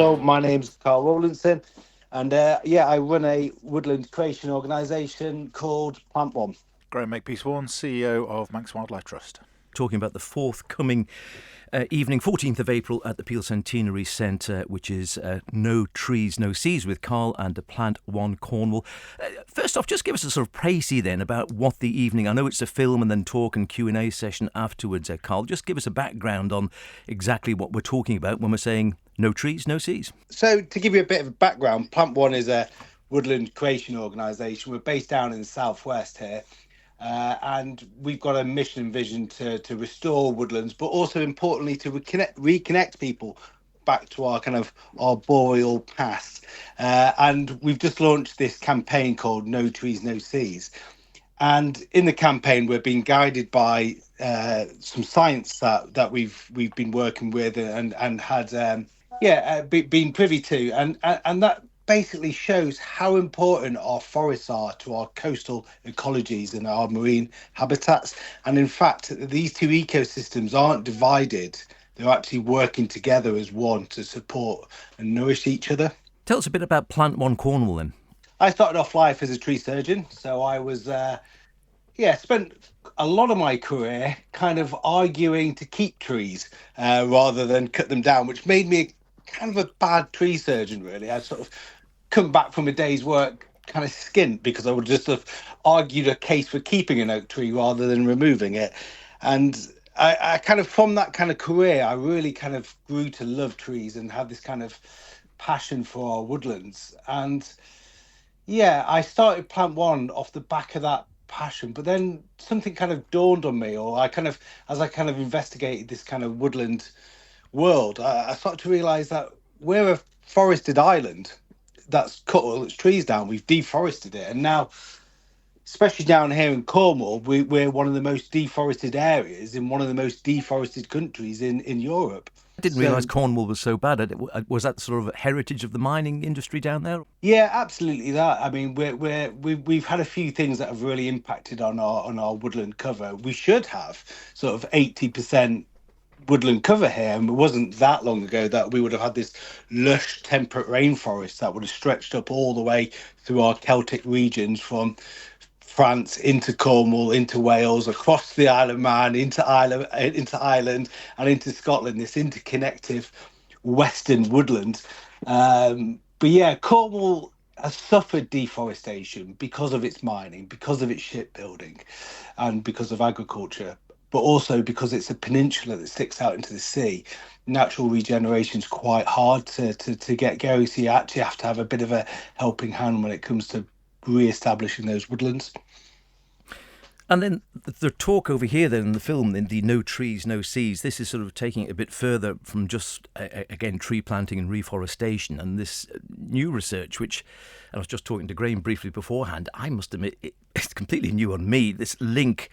So my name's Carl Rowlinson, and I run a woodland creation organisation called Plant-One. Graham Makepeace-Warne, CEO of Manx Wildlife Trust. Talking about the forthcoming evening, 14th of April at the Peel Centenary Centre, which is No Trees, No Seas with Carl and Plant-One Cornwall. First off, just give us a sort of précis then about what the evening, I know it's a film and then talk and Q&A session afterwards, Carl. Just give us a background on exactly what we're talking about when we're saying no trees, no seas. So to give you a bit of a background, Plant-One is a woodland creation organisation. We're based down in the southwest here. And we've got a mission and vision to restore woodlands, but also importantly to reconnect people back to our boreal past. And we've just launched this campaign called No Trees, No Seas. And in the campaign, we're being guided by some science that we've been working with and had been privy to, and that basically shows how important our forests are to our coastal ecologies and our marine habitats. And in fact, these two ecosystems aren't divided. They're actually working together as one to support and nourish each other. Tell us a bit about Plant-One Cornwall then. I started off life as a tree surgeon. So I was, spent a lot of my career kind of arguing to keep trees rather than cut them down, which made me kind of a bad tree surgeon, really. I sort of come back from a day's work kind of skint because I would just have argued a case for keeping an oak tree rather than removing it. And I kind of, from that kind of career, I really kind of grew to love trees and have this kind of passion for our woodlands. And I started Plant-One off the back of that passion, but then something kind of dawned on me, or as I kind of investigated this kind of woodland world, I started to realise that we're a forested island that's cut all its trees down. We've deforested it, and now, especially down here in Cornwall, we're one of the most deforested areas in one of the most deforested countries in Europe. I didn't realise Cornwall was so bad. Was that sort of heritage of the mining industry down there? Yeah, absolutely that. I mean, we've had a few things that have really impacted on our woodland cover. We should have sort of 80% woodland cover here, and it wasn't that long ago that we would have had this lush temperate rainforest that would have stretched up all the way through our Celtic regions from France into Cornwall, into Wales, across the Isle of Man, into Ireland and into Scotland, this interconnective western woodland. Cornwall has suffered deforestation because of its mining, because of its shipbuilding, and because of agriculture, but also because it's a peninsula that sticks out into the sea. Natural regeneration is quite hard to get going, so you actually have to have a bit of a helping hand when it comes to re-establishing those woodlands. And then the talk over here then in the film, in the No Trees, No Seas, this is sort of taking it a bit further from just, again, tree planting and reforestation, and this new research, which I was just talking to Graham briefly beforehand, I must admit, it's completely new on me, this link,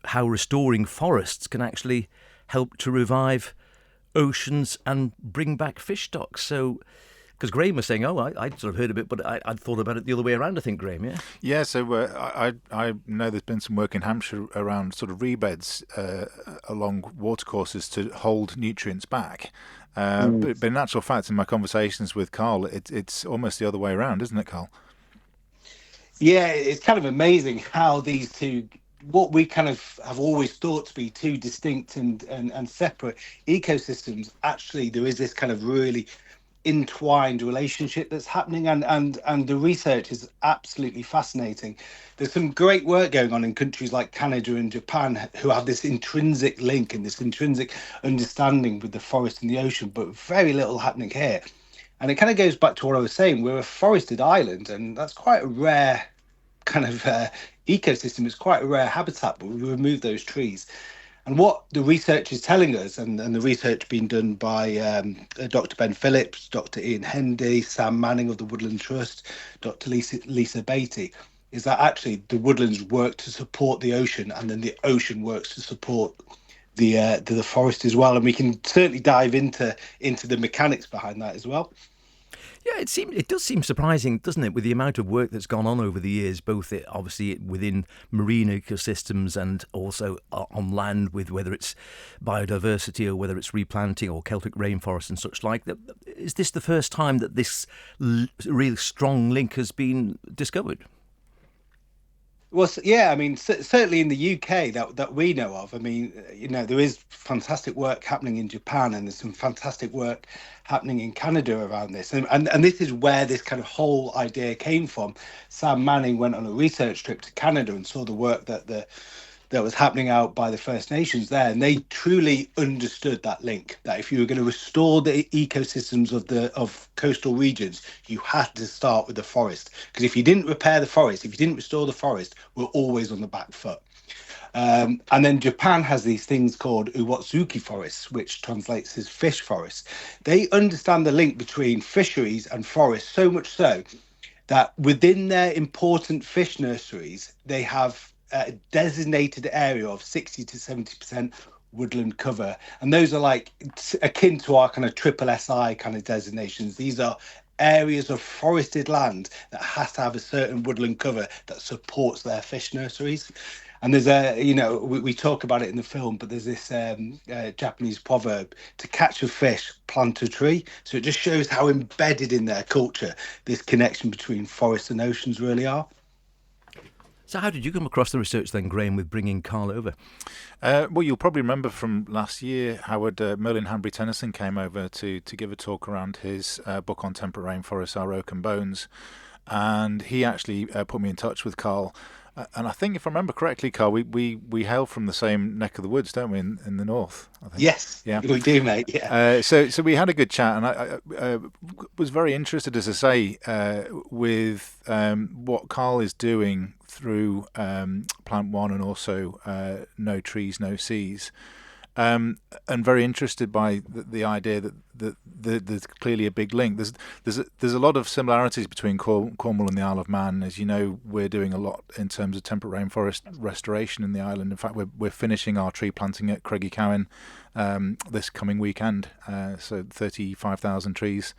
how restoring forests can actually help to revive oceans and bring back fish stocks. So, because Graham was saying, I'd sort of heard of it, but I'd thought about it the other way around, I think, Graham, yeah? Yeah, so I know there's been some work in Hampshire around sort of rebeds along watercourses to hold nutrients back. But in actual fact, in my conversations with Carl, it's almost the other way around, isn't it, Carl? Yeah, it's kind of amazing how these two, what we kind of have always thought to be two distinct and separate ecosystems, actually there is this kind of really entwined relationship that's happening, and the research is absolutely fascinating. There's some great work going on in countries like Canada and Japan who have this intrinsic link and this intrinsic understanding with the forest and the ocean, but very little happening here. And it kind of goes back to what I was saying. We're a forested island, and that's quite a rare kind of ecosystem. It's quite a rare habitat, but we remove those trees. And what the research is telling us, and the research being done by Dr. Ben Phillips, Dr. Ian Hendy, Sam Manning of the Woodland Trust, Dr. Lisa Beatty, is that actually the woodlands work to support the ocean, and then the ocean works to support the forest as well. And we can certainly dive into the mechanics behind that as well. Yeah, it does seem surprising, doesn't it, with the amount of work that's gone on over the years, both obviously within marine ecosystems and also on land, with whether it's biodiversity or whether it's replanting or Celtic rainforests and such like. Is this the first time that this really strong link has been discovered? Well, yeah, I mean, certainly in the UK that we know of. I mean, there is fantastic work happening in Japan, and there's some fantastic work happening in Canada around this. And this is where this kind of whole idea came from. Sam Manning went on a research trip to Canada and saw the work that was happening out by the First Nations there, and they truly understood that link, that if you were going to restore the ecosystems of coastal regions, you had to start with the forest, because if you didn't repair the forest, if you didn't restore the forest, we're always on the back foot. And then Japan has these things called Uwatsuki forests, which translates as fish forests. They understand the link between fisheries and forests, so much so that within their important fish nurseries, they have a designated area of 60 to 70% woodland cover, and those are like akin to our kind of triple SI kind of designations. These are areas of forested land that has to have a certain woodland cover that supports their fish nurseries. And there's we talk about it in the film, but there's this Japanese proverb: to catch a fish, plant a tree. So it just shows how embedded in their culture this connection between forests and oceans really are. So how did you come across the research then, Graham, with bringing Carl over? Well, you'll probably remember from last year, Howard Merlin Hanbury-Tennyson came over to give a talk around his book on temperate rainforests, Our Oak and Bones, and he actually put me in touch with Carl. And I think, if I remember correctly, Carl, we hail from the same neck of the woods, don't we, in the north? I think. Yes, yeah, we do, mate. Yeah. So we had a good chat, and I was very interested, as I say, with what Carl is doing through Plant One and also No Trees, No Seas. And very interested by the idea that there's clearly a big link. There's a lot of similarities between Cornwall and the Isle of Man. As you know, we're doing a lot in terms of temperate rainforest restoration in the island. In fact, we're finishing our tree planting at Craigie Cowan this coming weekend. So 35,000 trees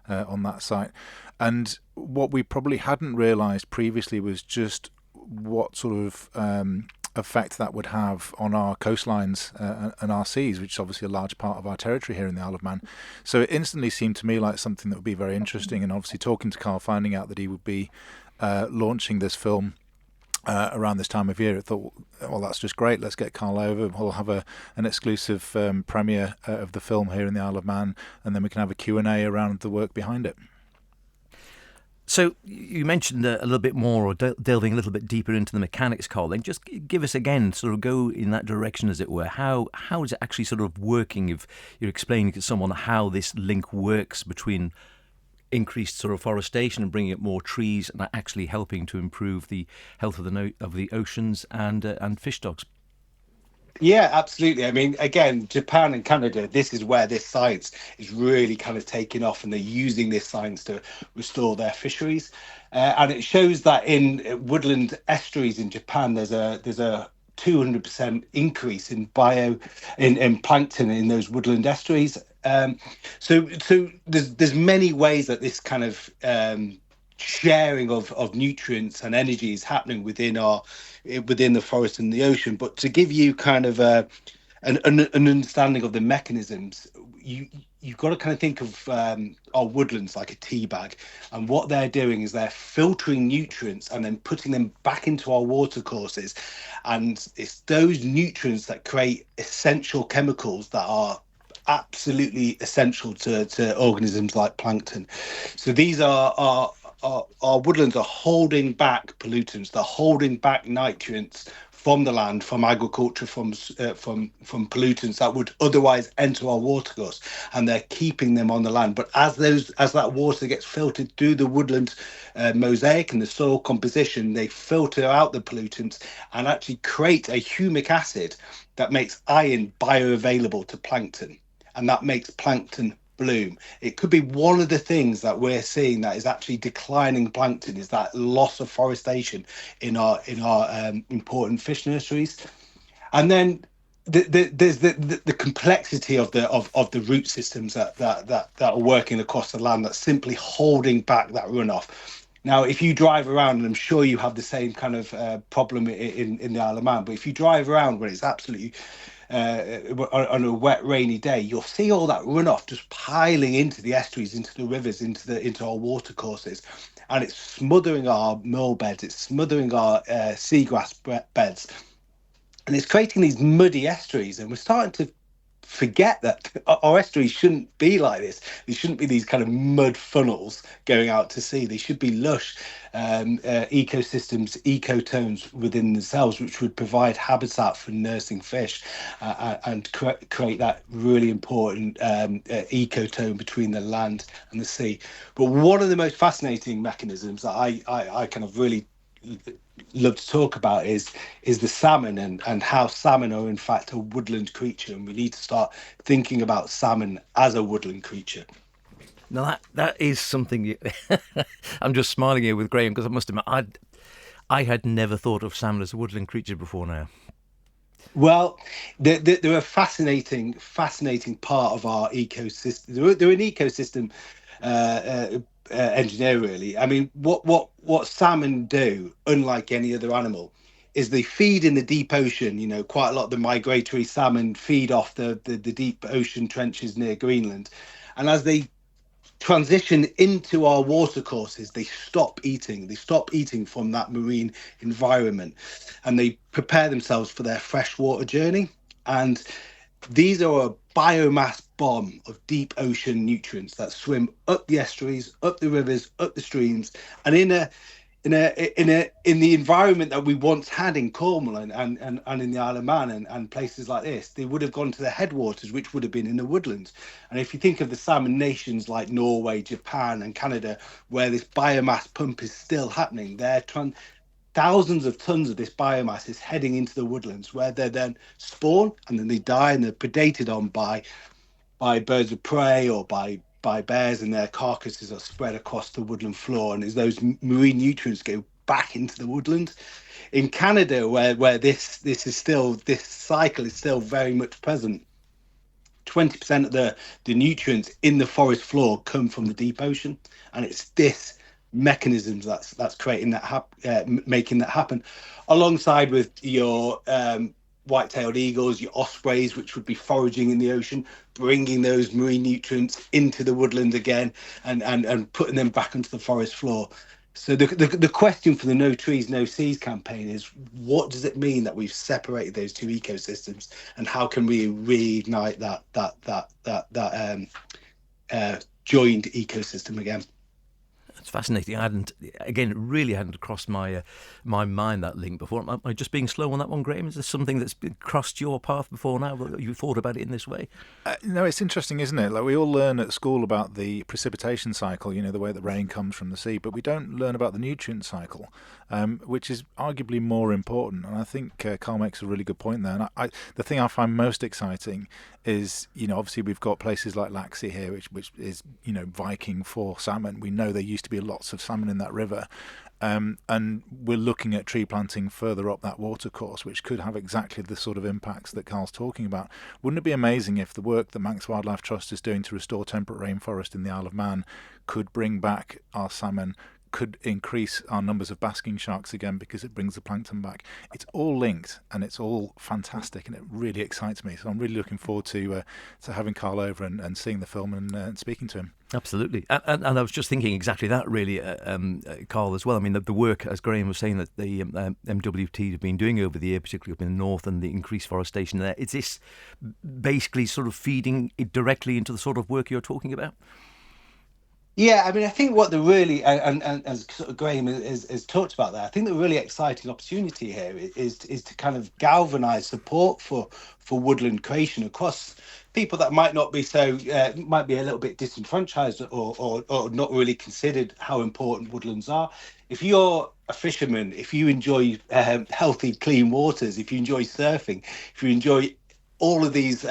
on that site. And what we probably hadn't realised previously was just what sort of effect that would have on our coastlines and our seas, which is obviously a large part of our territory here in the Isle of Man. So it instantly seemed to me like something that would be very interesting, and obviously talking to Carl, finding out that he would be launching this film around this time of year, I thought, well, that's just great. Let's get Carl over. We'll have an exclusive premiere of the film here in the Isle of Man, and then we can have a Q&A around the work behind it. So you mentioned a little bit more, or delving a little bit deeper into the mechanics, Carl. Then just give us again, sort of go in that direction, as it were. How is it actually sort of working? If you're explaining to someone how this link works between increased sort of forestation and bringing up more trees, and actually helping to improve the health of the oceans and fish stocks. Yeah, absolutely. I mean, again, Japan and Canada, this is where this science is really kind of taking off, and they're using this science to restore their fisheries. And it shows that in woodland estuaries in Japan, there's a 200% increase in plankton in those woodland estuaries. So there's many ways that this kind of sharing of nutrients and energy is happening within the forest and the ocean. But to give you kind of an understanding of the mechanisms, you've got to kind of think of our woodlands like a tea bag, and what they're doing is they're filtering nutrients and then putting them back into our watercourses, and it's those nutrients that create essential chemicals that are absolutely essential to organisms like plankton. So these are our woodlands are holding back pollutants, they're holding back nutrients from the land, from agriculture, from pollutants that would otherwise enter our watercourse, and they're keeping them on the land. But as that water gets filtered through the woodland mosaic and the soil composition, they filter out the pollutants and actually create a humic acid that makes iron bioavailable to plankton, and that makes plankton bloom. It could be one of the things that we're seeing that is actually declining plankton, is that loss of forestation in our important fish nurseries. And then there's the complexity of the root systems that are working across the land that's simply holding back that runoff. Now, if you drive around, and I'm sure you have the same kind of problem in the Isle of Man, but if you drive around when it's absolutely on a wet, rainy day, you'll see all that runoff just piling into the estuaries, into the rivers, into our watercourses, and it's smothering our mill beds, it's smothering our seagrass beds. And it's creating these muddy estuaries, and we're starting to forget that our estuaries shouldn't be like this. They shouldn't be these kind of mud funnels going out to sea. They should be lush ecosystems, ecotones within themselves, which would provide habitat for nursing fish and create that really important ecotone between the land and the sea. But one of the most fascinating mechanisms that I kind of really love to talk about is the salmon, and how salmon are in fact a woodland creature, and we need to start thinking about salmon as a woodland creature. Now that is something I'm just smiling here with Graham, because I must admit I had never thought of salmon as a woodland creature before now. Well, they're a fascinating part of our ecosystem. They're an ecosystem engineer, really. I mean, what salmon do, unlike any other animal, is they feed in the deep ocean. You know, quite a lot of the migratory salmon feed off the deep ocean trenches near Greenland, and as they transition into our watercourses, they stop eating from that marine environment, and they prepare themselves for their freshwater journey. And these are a biomass bomb of deep ocean nutrients that swim up the estuaries, up the rivers, up the streams, and in the environment that we once had in Cornwall and in the Isle of Man and places like this, they would have gone to the headwaters, which would have been in the woodlands. And if you think of the salmon nations like Norway, Japan, and Canada, where this biomass pump is still happening, thousands of tons of this biomass is heading into the woodlands, where they then spawn and then they die and they're predated on by birds of prey or by bears, and their carcasses are spread across the woodland floor. And as those marine nutrients go back into the woodland, in Canada, where this cycle is still very much present, 20% of the nutrients in the forest floor come from the deep ocean, and it's this mechanisms that's creating that making that happen, alongside with your white-tailed eagles, your ospreys, which would be foraging in the ocean, bringing those marine nutrients into the woodland again and putting them back onto the forest floor. So the question for the No Trees, No Seas campaign is, what does it mean that we've separated those two ecosystems, and how can we reignite that joined ecosystem again? It's fascinating. It really hadn't crossed my mind, that link before. Am I just being slow on that one, Graham? Is this something that's crossed your path before now? You thought about it in this way? No, it's interesting, isn't it? Like, we all learn at school about the precipitation cycle, the way that rain comes from the sea, but we don't learn about the nutrient cycle, which is arguably more important. And I think Carl makes a really good point there. And the thing I find most exciting is, obviously we've got places like Laxey here, which is, Viking for salmon. We know there used to be lots of salmon in that river. And we're looking at tree planting further up that watercourse, which could have exactly the sort of impacts that Carl's talking about. Wouldn't it be amazing if the work that Manx Wildlife Trust is doing to restore temperate rainforest in the Isle of Man could bring back our salmon, could increase our numbers of basking sharks again, because it brings the plankton back? It's all linked, and it's all fantastic, and it really excites me. So I'm really looking forward to having Carl over and seeing the film and speaking to him. Absolutely. And I was just thinking exactly that, really, Carl, as well. I mean, the work, as Graham was saying, that the MWT have been doing over the year, particularly up in the north, and the increased forestation there, is this basically sort of feeding directly into the sort of work you're talking about? Yeah, I mean, I think what the really, and as sort of Graham has talked about there, I think the really exciting opportunity here is to kind of galvanise support for woodland creation across people that might not be might be a little bit disenfranchised or not really considered how important woodlands are. If you're a fisherman, if you enjoy healthy, clean waters, if you enjoy surfing, if you enjoy all of these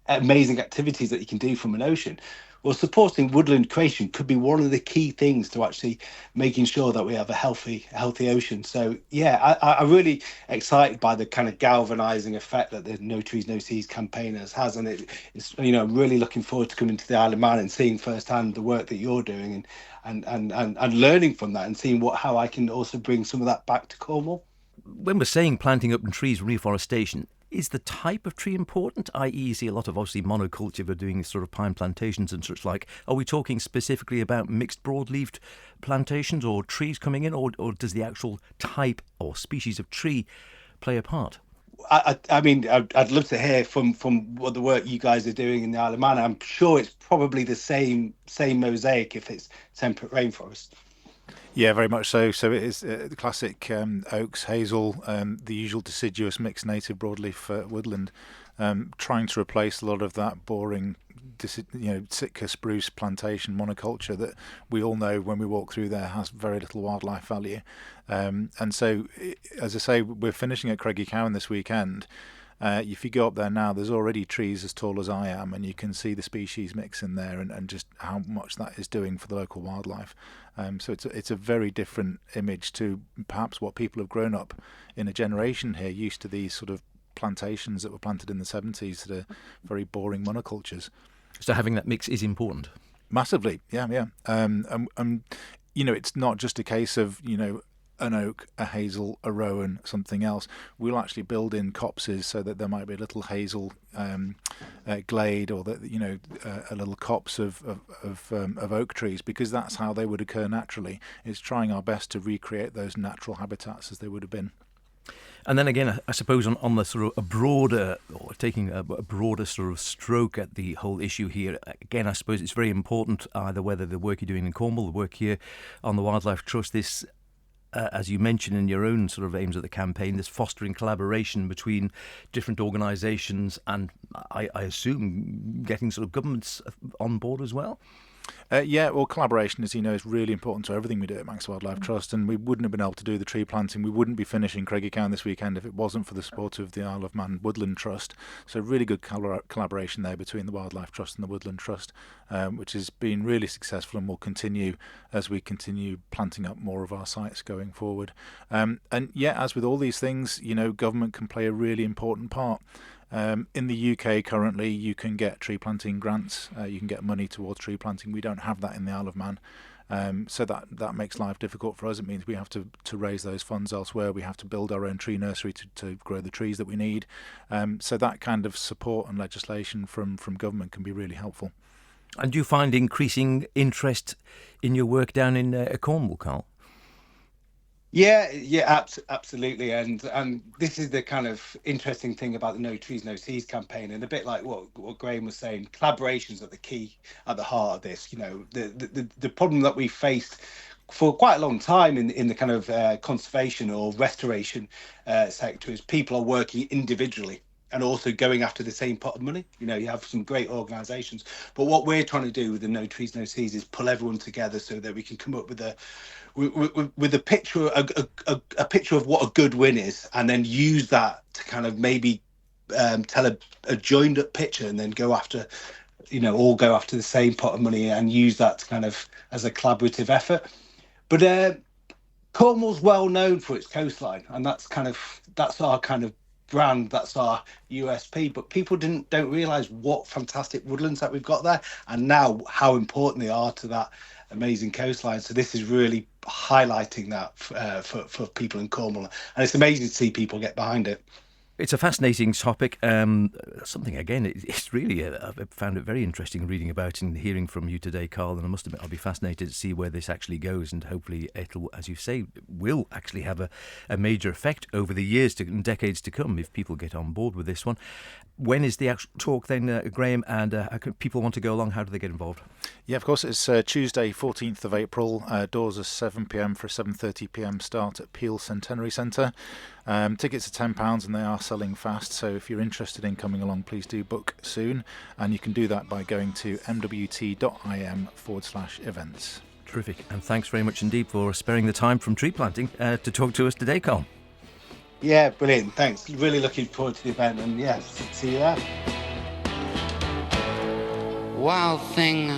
amazing activities that you can do from an ocean, well, supporting woodland creation could be one of the key things to actually making sure that we have a healthy ocean. So yeah, I'm really excited by the kind of galvanizing effect that the No Trees No Seas campaign has, and it's I'm really looking forward to coming to the Isle of Man and seeing firsthand the work that you're doing, and learning from that, and seeing how I can also bring some of that back to Cornwall. When we're saying planting up trees, reforestation, is the type of tree important? I.e., you see a lot of obviously monoculture, we're doing sort of pine plantations and such like. Are we talking specifically about mixed broadleaved plantations or trees coming in, or does the actual type or species of tree play a part? I mean, I'd love to hear from what the work you guys are doing in the Isle of Man. I'm sure it's probably the same mosaic if it's temperate rainforest. Yeah, very much so. So it is the classic oaks, hazel, the usual deciduous mixed native broadleaf woodland, trying to replace a lot of that boring, Sitka spruce plantation monoculture that we all know when we walk through there has very little wildlife value. And so, as I say, we're finishing at Craigiecowan this weekend. If you go up there now, there's already trees as tall as I am, and you can see the species mix in there, and just how much that is doing for the local wildlife. So it's a very different image to perhaps what people have grown up in a generation here, used to these sort of plantations that were planted in the 70s that are very boring monocultures. So having that mix is important. Massively, yeah. It's not just a case of, an oak, a hazel, a rowan, something else. We'll actually build in copses so that there might be a little hazel glade, or that a little copse of oak trees, because that's how they would occur naturally. It's trying our best to recreate those natural habitats as they would have been. And then again, I suppose on the sort of a broader, or taking a broader sort of stroke at the whole issue here, again, I suppose it's very important either whether the work you're doing in Cornwall, the work here on the Wildlife Trust, this, as you mentioned in your own sort of aims of the campaign, this fostering collaboration between different organisations, and I assume getting sort of governments on board as well. Well, collaboration, as you know, is really important to everything we do at Manx Wildlife Trust, and we wouldn't have been able to do the tree planting. We wouldn't be finishing Craigiecowan this weekend if it wasn't for the support of the Isle of Man Woodland Trust. So really good collaboration there between the Wildlife Trust and the Woodland Trust, which has been really successful and will continue as we continue planting up more of our sites going forward. And as with all these things, government can play a really important part. In the UK currently, you can get tree planting grants. You can get money towards tree planting. We don't have that in the Isle of Man. So that makes life difficult for us. It means we have to raise those funds elsewhere. We have to build our own tree nursery to grow the trees that we need. So that kind of support and legislation from government can be really helpful. And do you find increasing interest in your work down in Cornwall, Carl? Yeah, absolutely, and this is the kind of interesting thing about the No Trees No Seas campaign, and a bit like what Graham was saying, collaborations are the key at the heart of this. The problem that we faced for quite a long time in the kind of conservation or restoration sector is people are working individually and also going after the same pot of money. You have some great organisations, but what we're trying to do with the No Trees No Seas is pull everyone together so that we can come up with a picture, a picture of what a good win is, and then use that to kind of maybe tell a joined up picture, and then go after, all go after the same pot of money and use that to kind of as a collaborative effort. But Cornwall's well known for its coastline, and that's our kind of brand, that's our USP. But people don't realise what fantastic woodlands that we've got there, and now how important they are to that amazing coastline. So this is really highlighting that for people in Cornwall, and it's amazing to see people get behind it. It's a fascinating topic. Something, again, it's really, I found it very interesting reading about and hearing from you today, Carl, and I must admit I'll be fascinated to see where this actually goes, and hopefully it'll, as you say, will actually have a major effect over the years and decades to come if people get on board with this one. When is the actual talk then, Graham, and if people want to go along, how do they get involved? Yeah, of course, it's Tuesday, 14th of April. Doors are 7 p.m. for a 7:30 p.m. start at Peel Centenary Centre. Tickets are £10 and they are selling fast, so if you're interested in coming along, please do book soon, and you can do that by going to mwt.im/events. Terrific, and thanks very much indeed for sparing the time from tree planting to talk to us today, Carl. Yeah, brilliant, thanks. Really looking forward to the event, and see you there. wild thing.